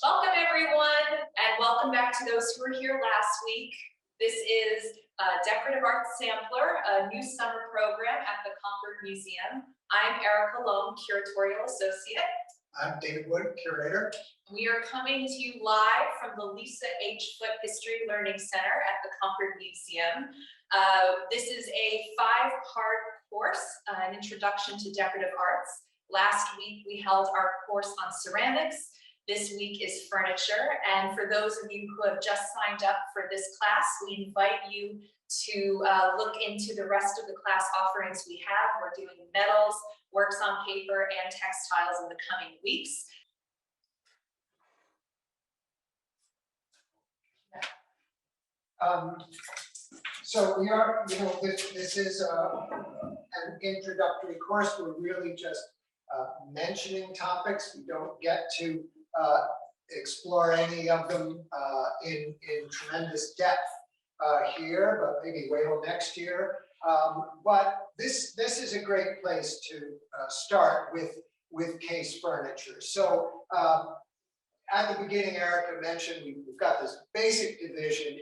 Welcome everyone, and welcome back to those who were here last week. This is Decorative Arts Sampler, a new summer program at the Concord Museum. I'm Erica Loam, Curatorial Associate. I'm David Wood, Curator. We are coming to you live from the Lisa H. Foote History Learning Center at the Concord Museum. This is a 5-part course, an introduction to decorative arts. Last week we held our course on ceramics. This week is furniture, and for those of you who have just signed up for this class, we invite you to look into the rest of the class offerings we have. We're doing metals, works on paper, and textiles in the coming weeks. So we are, this is an introductory course. We're really just mentioning topics. We don't get to explore any of them in tremendous depth here, but maybe wait till next year. But this is a great place to start with case furniture. So at the beginning, Erica mentioned we've got this basic division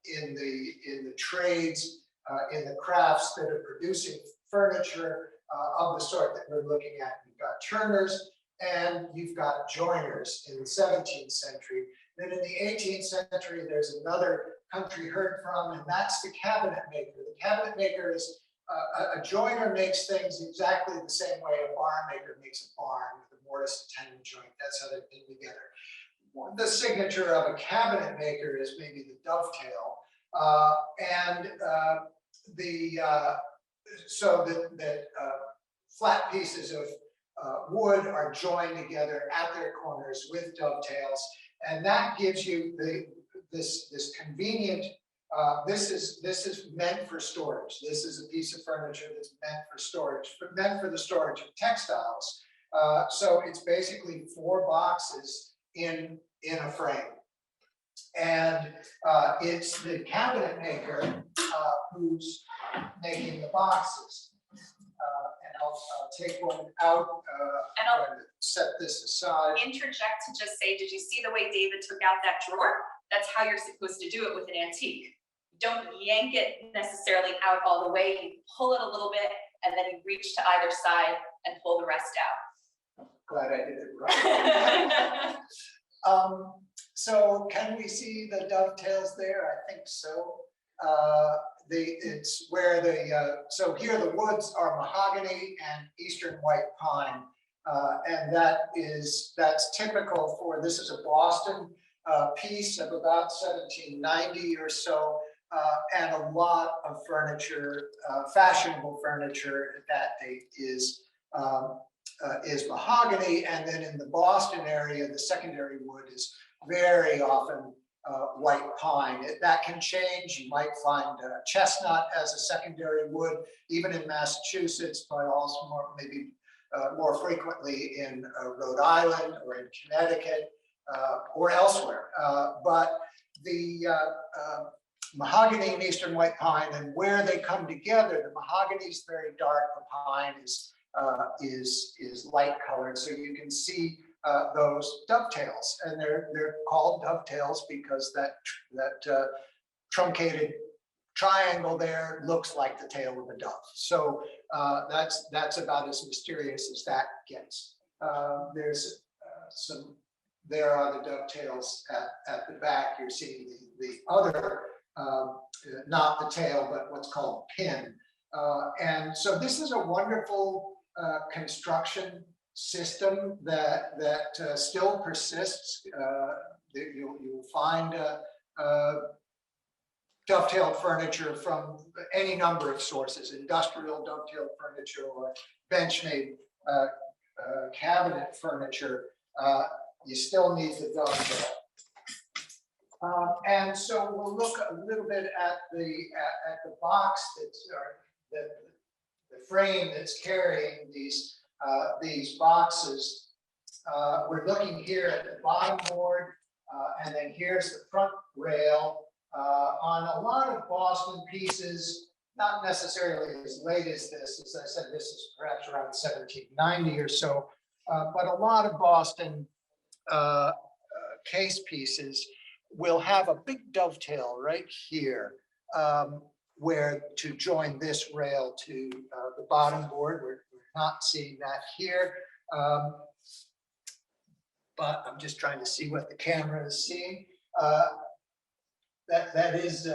in the trades, in the crafts that are producing furniture of the sort that we're looking at. You've got turners and you've got joiners in the 17th century. Then in the 18th century, there's another country heard from, and that's the cabinet maker. The cabinet maker is a joiner makes things exactly the same way a barn maker makes a barn with a mortise and tenon joint. That's how they're put together. The signature of a cabinet maker is maybe the dovetail, so that flat pieces of wood are joined together at their corners with dovetails, and that gives you this convenient. This is meant for storage. This is a piece of furniture that's meant for storage, but meant for the storage of textiles. So it's basically 4 boxes in a frame, and it's the cabinet maker who's making the boxes. And I'll take one out and I'll set this aside. Interject to just say, did you see the way David took out that drawer? That's how you're supposed to do it with an antique. Don't yank it necessarily out all the way. You pull it a little bit and then you reach to either side and pull the rest out. Glad I did it right. So can we see the dovetails there? I think so. It's where so here the woods are mahogany and eastern white pine, and that's typical for, this is a Boston piece of about 1790 or so, and a lot of furniture, fashionable furniture at that date is mahogany, and then in the Boston area, the secondary wood is very often white pine. That can change. You might find chestnut as a secondary wood, even in Massachusetts, but also maybe more frequently in Rhode Island or in Connecticut or elsewhere. But the mahogany and eastern white pine, and where they come together, the mahogany is very dark, the pine is light colored, so you can see those dovetails, and they're called dovetails because that truncated triangle there looks like the tail of a dove. So that's about as mysterious as that gets. There are the dovetails at the back. You're seeing the other, not the tail, but what's called pin. And so this is a wonderful construction system that still persists. You'll find dovetailed furniture from any number of sources: industrial dovetailed furniture or bench-made cabinet furniture. You still need the dovetail. And so we'll look a little bit at the box the frame that's carrying these boxes. We're looking here at the bottom board, and then here's the front rail. On a lot of Boston pieces, not necessarily as late as this. As I said, this is perhaps around 1790 or so, but a lot of Boston case pieces will have a big dovetail right here, where to join this rail to the bottom board. We're not seeing that here. But I'm just trying to see what the camera is seeing. That is,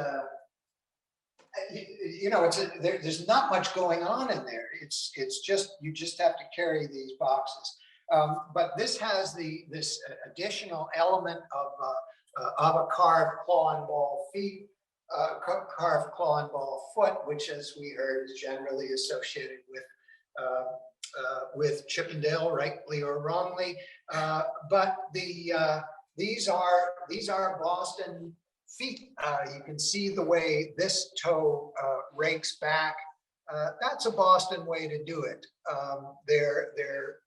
you know, there's not much going on in there. It's just, you just have to carry these boxes. But this has this additional element of a carved claw and ball feet, carved claw and ball foot, which, as we heard, is generally associated with Chippendale, rightly or wrongly. But these are Boston feet. You can see the way this toe rakes back. That's a Boston way to do it. They're,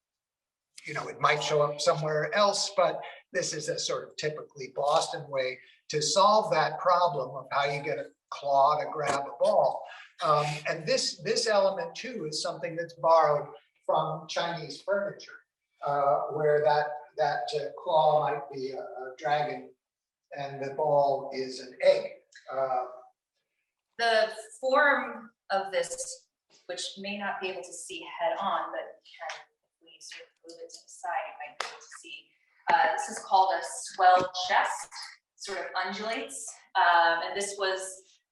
you know, it might show up somewhere else, but this is a sort of typically Boston way to solve that problem of how you get a claw to grab a ball. And this element too is something that's borrowed from Chinese furniture, where that claw might be a dragon and the ball is an egg. The form of this, which may not be able to see head on, but can, if we sort of move it to the side, you might be able to see. This is called a swell chest, sort of undulates. And this was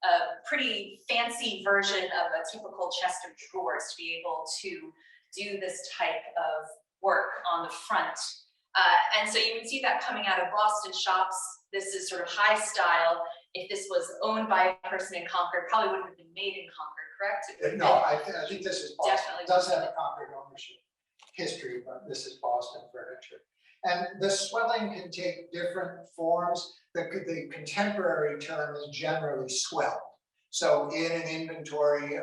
a pretty fancy version of a typical chest of drawers to be able to do this type of work on the front. And so you would see that coming out of Boston shops. This is sort of high style. If this was owned by a person in Concord, probably wouldn't have been made in Concord, correct? No, I think this is Boston. Definitely It does have a Concord ownership history, but this is Boston furniture. And the swelling can take different forms. The contemporary term is generally swelled. So in an inventory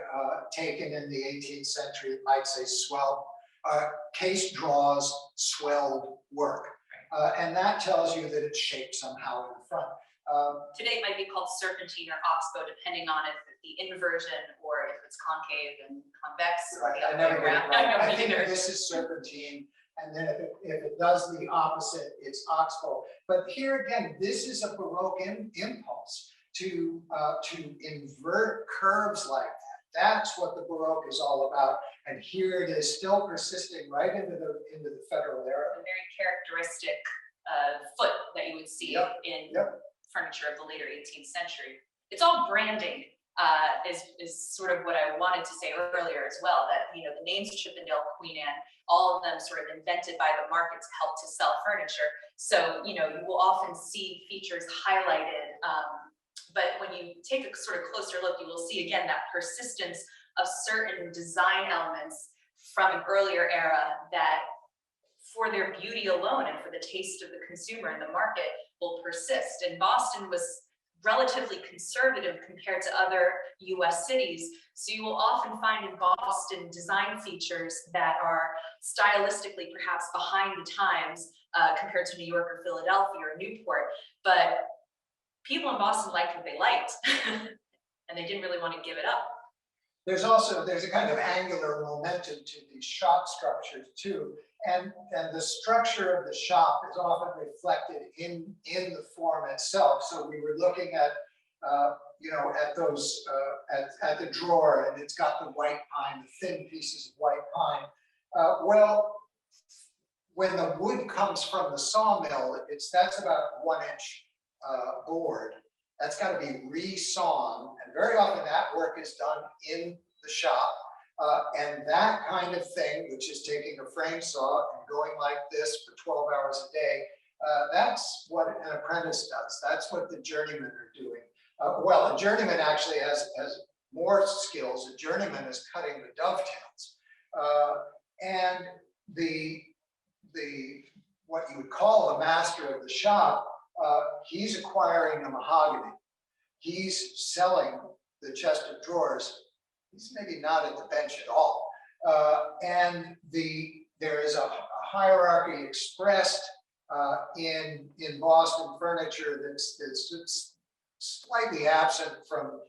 taken in the 18th century, it might say swelled. Case draws swelled work. And that tells you that it's shaped somehow in the front. Today it might be called serpentine or oxbow, depending on if the inversion or if it's concave and convex. Or the I never get it right. I think either. this is serpentine, and then if it does the opposite, it's oxbow. But here again, this is a Baroque impulse to invert curves like that. That's what the Baroque is all about. And here it is, still persisting right into the Federal era. A very characteristic foot that you would see in furniture of the later 18th century. It's all branding, is sort of what I wanted to say earlier as well, that, you know, the names Chippendale, Queen Anne, all of them sort of invented by the market to help to sell furniture. So, you know, you will often see features highlighted, but when you take a sort of closer look, you will see again that persistence of certain design elements from an earlier era that, for their beauty alone and for the taste of the consumer and the market, will persist. And Boston was relatively conservative compared to other US cities. So you will often find in Boston design features that are stylistically perhaps behind the times compared to New York or Philadelphia or Newport. But people in Boston liked what they liked and they didn't really want to give it up. There's a kind of angular momentum to these shop structures too. And the structure of the shop is often reflected in the form itself. So we were looking at, you know, at those, at the drawer, and it's got the white pine, the thin pieces of white pine. Well, when the wood comes from the sawmill, that's about a 1-inch board. That's got to be re-sawn, and very often that work is done in the shop. And that kind of thing, which is taking a frame saw and going like this for 12 hours a day, that's what an apprentice does. That's what the journeymen are doing. Well, a journeyman actually has more skills. A journeyman is cutting the dovetails. And what you would call the master of the shop, he's acquiring the mahogany. He's selling the chest of drawers. He's maybe not at the bench at all. And there is a hierarchy expressed in Boston furniture that's slightly absent from,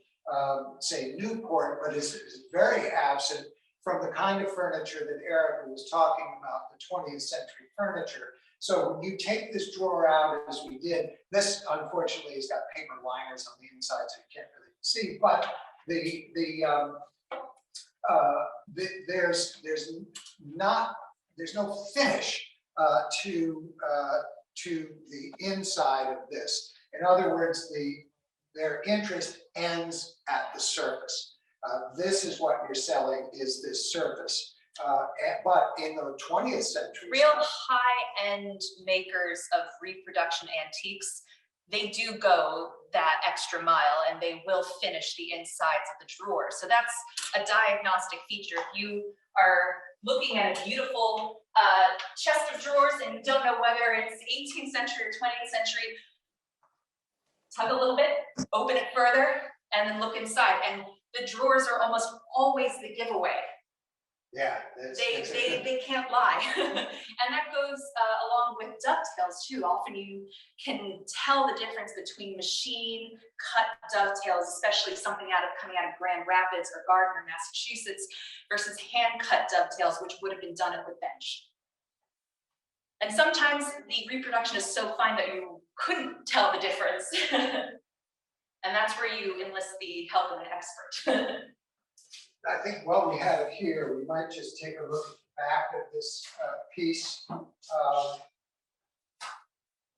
say, Newport, but is very absent from the kind of furniture that Erica was talking about, the 20th century furniture. So you take this drawer out as we did. This unfortunately has got paper liners on the inside, so you can't really see. But there's no finish to the inside of this. In other words, their interest ends at the surface. This is what you're selling, is this surface. But in the 20th century, real high-end makers of reproduction antiques, they do go that extra mile and they will finish the insides of the drawer. So that's a diagnostic feature. If you are looking at a beautiful chest of drawers and you don't know whether it's 18th century or 20th century, tug a little bit, open it further, and then look inside. And the drawers are almost always the giveaway. yeah, They can't lie. And that goes along with dovetails too. Often you can tell the difference between machine cut dovetails, especially something coming out of Grand Rapids or Gardner, Massachusetts, versus hand cut dovetails, which would have been done at the bench. And sometimes the reproduction is so fine that you couldn't tell the difference. And that's where you enlist the help of an expert. I think while we have it here, we might just take a look at the back of this piece.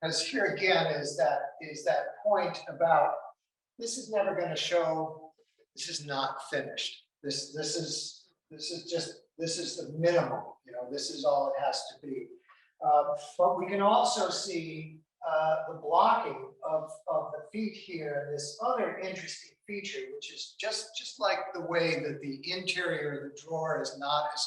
Because here again is that point about this is never going to show, this is not finished. This is the minimum. You know, this is all it has to be. But we can also see the blocking of the feet here, this other interesting feature, which is just like the way that the interior of the drawer is not as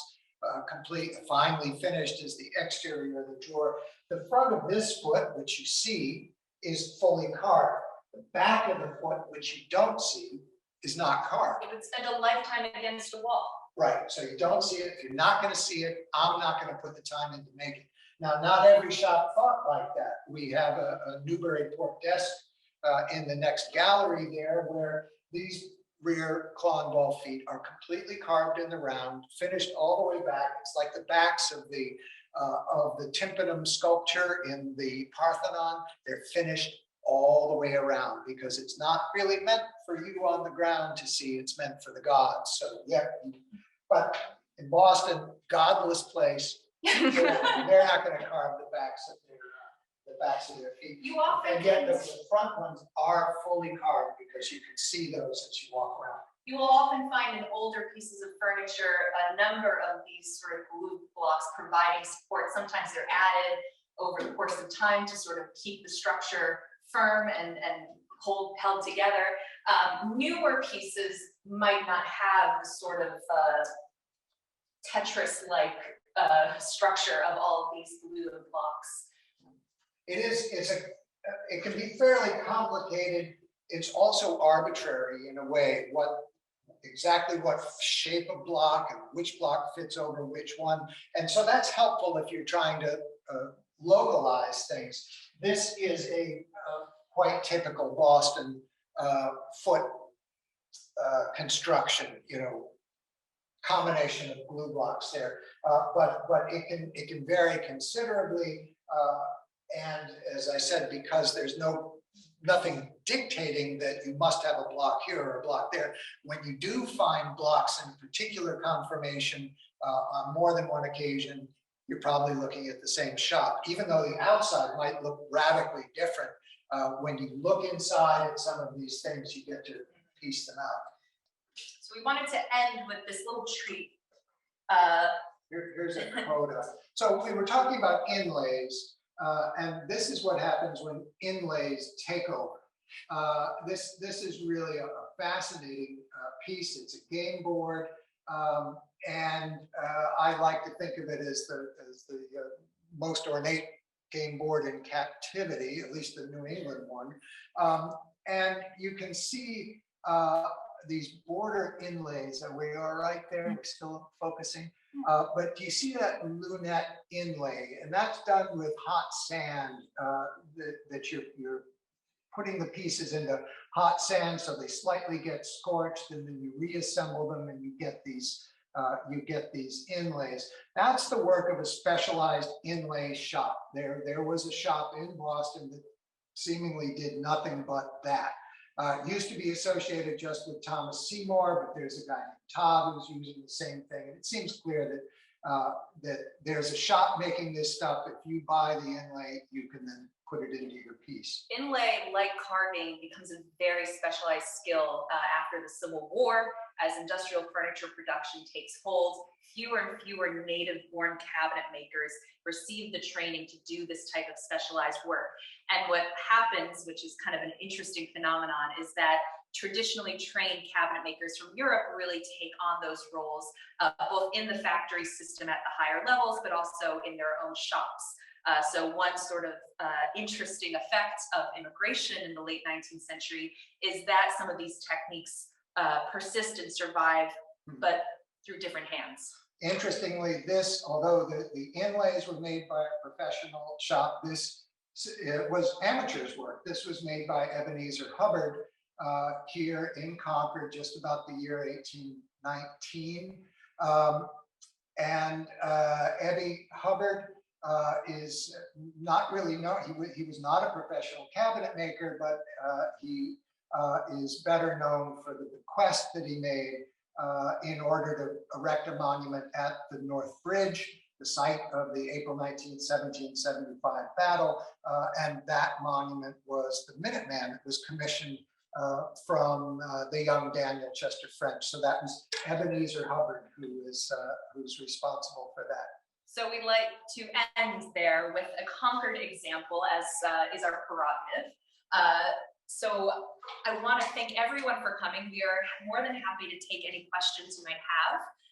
complete, finely finished as the exterior of the drawer. The front of this foot, which you see, is fully carved. The back of the foot, which you don't see, is not carved. It would spend a lifetime against a wall. Right, so you don't see it. If you're not going to see it, I'm not going to put the time in to make it. Now, not every shop thought like that. We have a Newburyport desk in the next gallery there, where these rear claw and ball feet are completely carved in the round, finished all the way back. It's like the backs of the tympanum sculpture in the Parthenon. They're finished all the way around because it's not really meant for you on the ground to see. It's meant for the gods. So yeah, but in Boston, godless place. They're not going to carve the backs of their feet. You often And yet the front ones are fully carved because you can see those as you walk around. You will often find in older pieces of furniture a number of these sort of glue blocks providing support. Sometimes they're added over the course of time to sort of keep the structure firm and held together. Newer pieces might not have the sort of Tetris-like structure of all of these glue blocks. It can be fairly complicated. It's also arbitrary in a way, exactly what shape of block and which block fits over which one. And so that's helpful if you're trying to localize things. This is a quite typical Boston foot construction, you know, combination of glue blocks there, but it can vary considerably, and as I said, because there's nothing dictating that you must have a block here or a block there. When you do find blocks in a particular conformation on more than one occasion, you're probably looking at the same shop, even though the outside might look radically different. When you look inside at some of these things, you get to piece them out. So we wanted to end with this little treat. Here's a coda. So we were talking about inlays, and this is what happens when inlays take over. This is really a fascinating piece. It's a game board, and I like to think of it as the most ornate game board in captivity, at least the New England one. And you can see these border inlays, and we are right there, we're still focusing. But do you see that lunette inlay? And that's done with hot sand that you're putting the pieces into hot sand so they slightly get scorched, and then you reassemble them and you get these you get these inlays. That's the work of a specialized inlay shop. There was a shop in Boston that seemingly did nothing but that. It used to be associated just with Thomas Seymour, but there's a guy named Todd who's using the same thing. And it seems clear that there's a shop making this stuff. If you buy the inlay, you can then put it into your piece. Inlay, like carving, becomes a very specialized skill after the Civil War. As industrial furniture production takes hold, fewer and fewer native-born cabinet makers receive the training to do this type of specialized work. And what happens, which is kind of an interesting phenomenon, is that traditionally trained cabinet makers from Europe really take on those roles, both in the factory system at the higher levels, but also in their own shops. So one sort of interesting effect of immigration in the late 19th century is that some of these techniques persist and survive, but through different hands. Interestingly, this, although the inlays were made by a professional shop, this it was amateur's work. This was made by Ebenezer Hubbard here in Concord, just about the year 1819. Eddie Hubbard is not really known. He was not a professional cabinet maker, but he is better known for the bequest that he made in order to erect a monument at the North Bridge, the site of the April 19, 1775 battle. And that monument was the Minuteman that was commissioned from the young Daniel Chester French. So that was Ebenezer Hubbard who's responsible for that. So we'd like to end there with a Concord example, as is our prerogative. So I want to thank everyone for coming. We are more than happy to take any questions you might have.